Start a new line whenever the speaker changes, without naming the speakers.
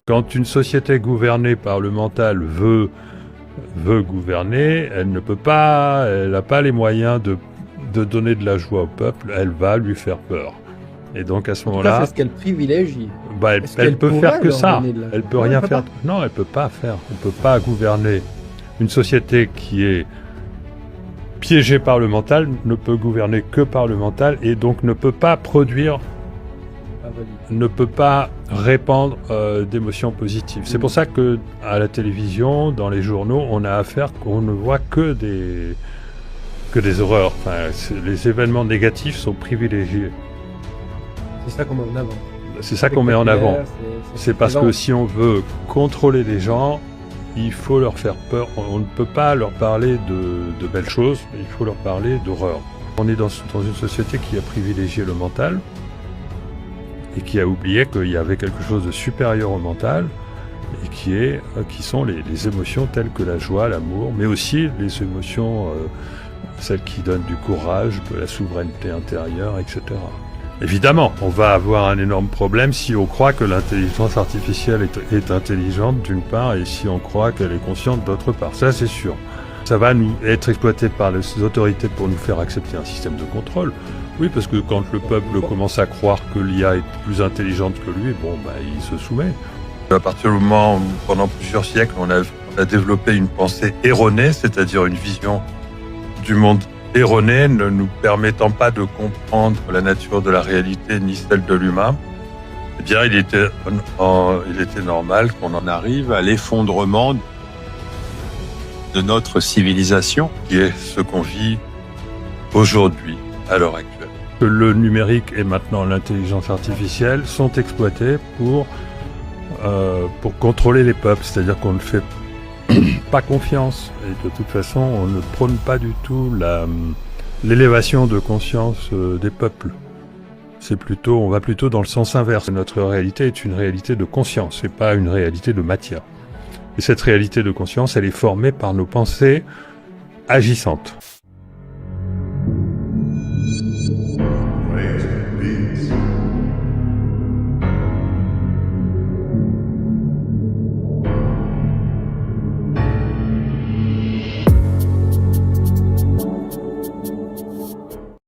Quand une société gouvernée par le mental veut gouverner, elle n'a pas les moyens de donner de la joie au peuple, elle va lui faire peur. Et donc à ce moment-là,
c'est ce qu'elle privilégie.
Elle peut faire que ça. Elle peut rien faire.
Pas.
Non, elle peut pas faire. On peut pas gouverner une société qui est piégée par le mental, ne peut gouverner que par le mental et donc ne peut pas produire, ne peut pas répandre d'émotions positives. C'est pour ça que à la télévision, dans les journaux, on ne voit que des horreurs. Enfin, les événements négatifs sont privilégiés.
C'est ça qu'on met en avant.
C'est ça qu'on met en avant. C'est parce que si on veut contrôler les gens, il faut leur faire peur. On ne peut pas leur parler de belles choses, il faut leur parler d'horreur. On est dans une société qui a privilégié le mental et qui a oublié qu'il y avait quelque chose de supérieur au mental et qui sont les émotions telles que la joie, l'amour, mais aussi les émotions, celles qui donnent du courage, de la souveraineté intérieure, etc. Évidemment, on va avoir un énorme problème si on croit que l'intelligence artificielle est intelligente d'une part et si on croit qu'elle est consciente d'autre part. Ça, c'est sûr. Ça va être exploité par les autorités pour nous faire accepter un système de contrôle. Oui, parce que quand le peuple commence à croire que l'IA est plus intelligente que lui, il se soumet.
À partir du moment où, pendant plusieurs siècles, on a développé une pensée erronée, c'est-à-dire une vision du monde erronée, ne nous permettant pas de comprendre la nature de la réalité ni celle de l'humain, eh bien, il était normal qu'on en arrive à l'effondrement de notre civilisation, qui est ce qu'on vit aujourd'hui, à l'heure actuelle.
Le numérique et maintenant l'intelligence artificielle sont exploités pour contrôler les peuples, c'est-à-dire qu'on ne fait pas confiance. Et de toute façon, on ne prône pas du tout l'élévation de conscience des peuples. On va plutôt dans le sens inverse. Notre réalité est une réalité de conscience et pas une réalité de matière. Et cette réalité de conscience, elle est formée par nos pensées agissantes.